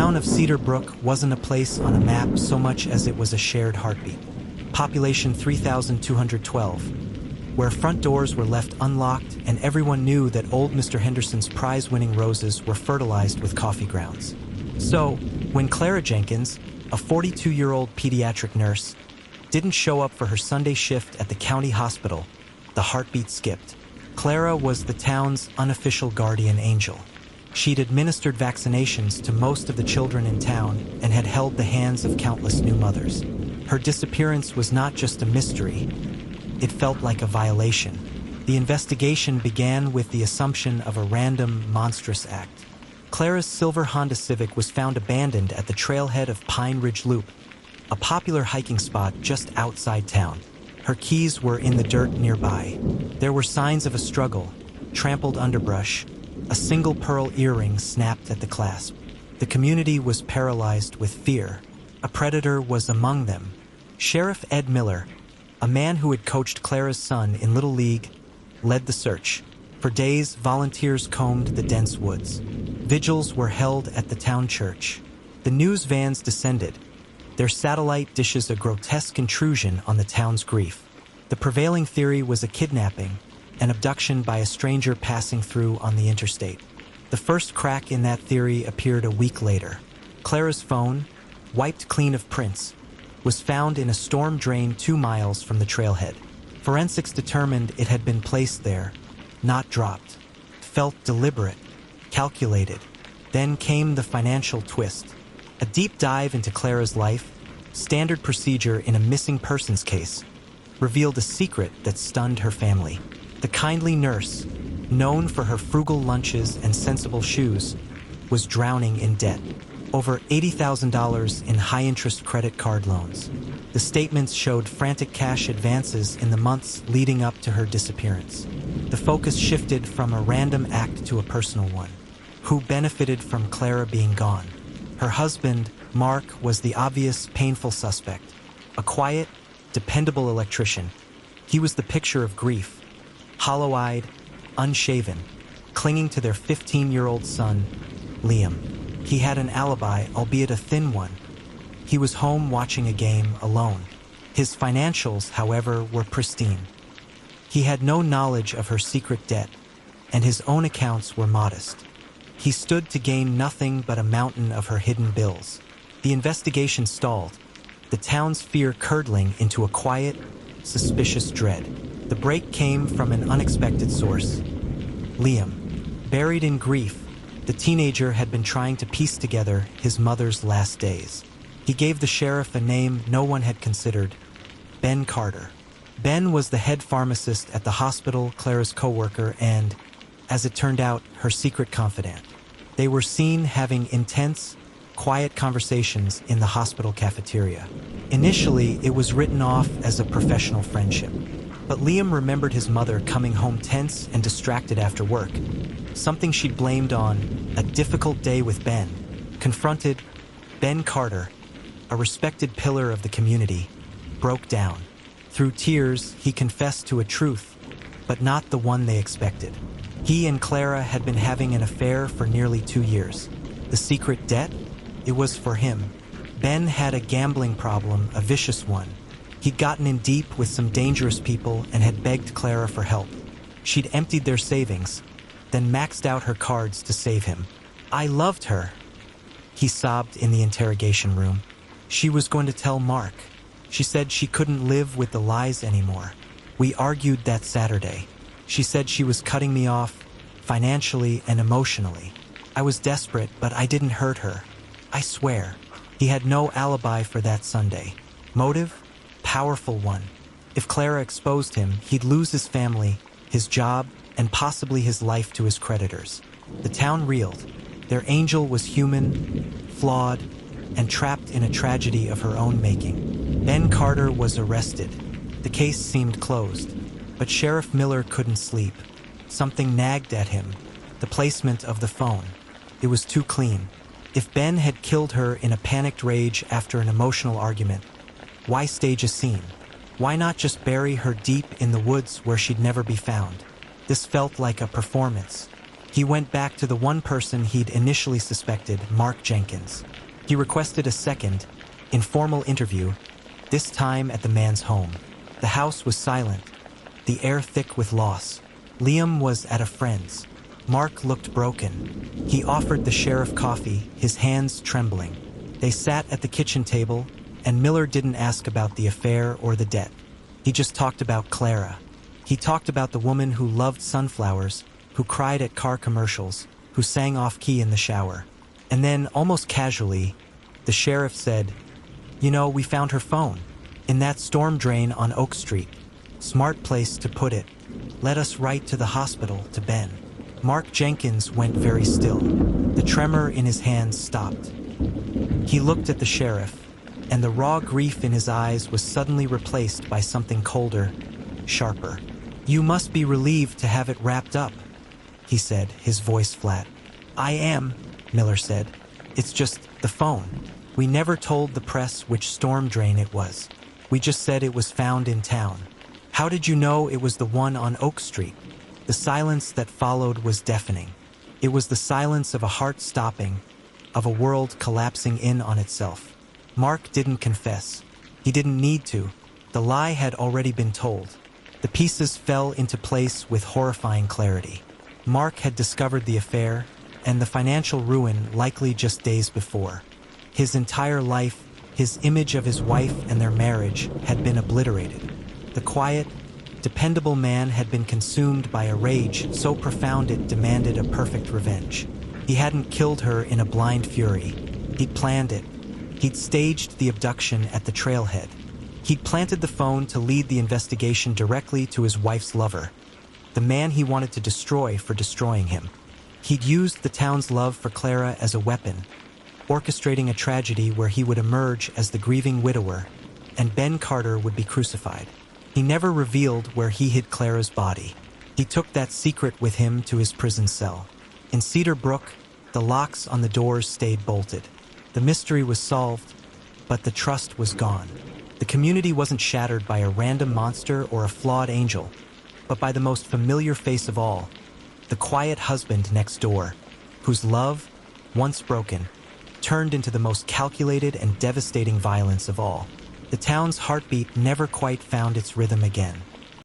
town of Cedar Brook wasn't a place on a map so much as it was a shared heartbeat. Population 3,212, where front doors were left unlocked and everyone knew that old Mr. Henderson's prize-winning roses were fertilized with coffee grounds. So, when Clara Jenkins, a 42-year-old pediatric nurse, didn't show up for her Sunday shift at the county hospital, the heartbeat skipped. Clara was the town's unofficial guardian angel. She'd administered vaccinations to most of the children in town and had held the hands of countless new mothers. Her disappearance was not just a mystery, it felt like a violation. The investigation began with the assumption of a random, monstrous act. Clara's silver Honda Civic was found abandoned at the trailhead of Pine Ridge Loop, a popular hiking spot just outside town. Her keys were in the dirt nearby. There were signs of a struggle, trampled underbrush, a single pearl earring snapped at the clasp. The community was paralyzed with fear. A predator was among them. Sheriff Ed Miller, a man who had coached Clara's son in Little League, led the search. For days, volunteers combed the dense woods. Vigils were held at the town church. The news vans descended, their satellite dishes a grotesque intrusion on the town's grief. The prevailing theory was a kidnapping, an abduction by a stranger passing through on the interstate. The first crack in that theory appeared a week later. Clara's phone, wiped clean of prints, was found in a storm drain 2 miles from the trailhead. Forensics determined it had been placed there, not dropped. Felt deliberate, calculated. Then came the financial twist. A deep dive into Clara's life, standard procedure in a missing persons case, revealed a secret that stunned her family. The kindly nurse, known for her frugal lunches and sensible shoes, was drowning in debt. Over $80,000 in high-interest credit card loans. The statements showed frantic cash advances in the months leading up to her disappearance. The focus shifted from a random act to a personal one. Who benefited from Clara being gone? Her husband, Mark, was the obvious, painful suspect. A quiet, dependable electrician. He was the picture of grief. Hollow-eyed, unshaven, clinging to their 15-year-old son, Liam. He had an alibi, albeit a thin one. He was home watching a game alone. His financials, however, were pristine. He had no knowledge of her secret debt, and his own accounts were modest. He stood to gain nothing but a mountain of her hidden bills. The investigation stalled, the town's fear curdling into a quiet, suspicious dread. The break came from an unexpected source. Liam, buried in grief, the teenager had been trying to piece together his mother's last days. He gave the sheriff a name no one had considered, Ben Carter. Ben was the head pharmacist at the hospital, Clara's co-worker, and, as it turned out, her secret confidant. They were seen having intense, quiet conversations in the hospital cafeteria. Initially, it was written off as a professional friendship. But Liam remembered his mother coming home tense and distracted after work, something she'd blamed on a difficult day with Ben. Confronted, Ben Carter, a respected pillar of the community, broke down. Through tears, he confessed to a truth, but not the one they expected. He and Clara had been having an affair for nearly 2 years. The secret debt? It was for him. Ben had a gambling problem, a vicious one. He'd gotten in deep with some dangerous people and had begged Clara for help. She'd emptied their savings, then maxed out her cards to save him. I loved her, he sobbed in the interrogation room. She was going to tell Mark. She said she couldn't live with the lies anymore. We argued that Saturday. She said she was cutting me off, financially and emotionally. I was desperate, but I didn't hurt her. I swear. He had no alibi for that Sunday. Motive? Powerful one. If Clara exposed him, he'd lose his family, his job, and possibly his life to his creditors. The town reeled. Their angel was human, flawed, and trapped in a tragedy of her own making. Ben Carter was arrested. The case seemed closed, but Sheriff Miller couldn't sleep. Something nagged at him. The placement of the phone. It was too clean. If Ben had killed her in a panicked rage after an emotional argument, why stage a scene? Why not just bury her deep in the woods where she'd never be found? This felt like a performance, He went back to the one person he'd initially suspected, Mark Jenkins. He requested a second, informal interview, this time at the man's home. The house was silent, the air thick with loss. Liam was at a friend's. Mark looked broken. He offered the sheriff coffee, his hands trembling. They sat at the kitchen table, and Miller didn't ask about the affair or the debt. He just talked about Clara. He talked about the woman who loved sunflowers, who cried at car commercials, who sang off-key in the shower. And then, almost casually, the sheriff said, "You know, we found her phone in that storm drain on Oak Street. Smart place to put it. Let us write to the hospital, to Ben." Mark Jenkins went very still. The tremor in his hands stopped. He looked at the sheriff, and the raw grief in his eyes was suddenly replaced by something colder, sharper. "You must be relieved to have it wrapped up," he said, his voice flat. "I am," Miller said. "It's just the phone. We never told the press which storm drain it was. We just said it was found in town." "How did you know it was the one on Oak Street?" The silence that followed was deafening. It was the silence of a heart stopping, of a world collapsing in on itself. Mark didn't confess. He didn't need to. The lie had already been told. The pieces fell into place with horrifying clarity. Mark had discovered the affair, and the financial ruin likely just days before. His entire life, his image of his wife and their marriage, had been obliterated. The quiet, dependable man had been consumed by a rage so profound it demanded a perfect revenge. He hadn't killed her in a blind fury. He'd planned it. He'd staged the abduction at the trailhead. He'd planted the phone to lead the investigation directly to his wife's lover, the man he wanted to destroy for destroying him. He'd used the town's love for Clara as a weapon, orchestrating a tragedy where he would emerge as the grieving widower, and Ben Carter would be crucified. He never revealed where he hid Clara's body. He took that secret with him to his prison cell. In Cedar Brook, the locks on the doors stayed bolted. The mystery was solved, but the trust was gone. The community wasn't shattered by a random monster or a flawed angel, but by the most familiar face of all, the quiet husband next door, whose love, once broken, turned into the most calculated and devastating violence of all. The town's heartbeat never quite found its rhythm again.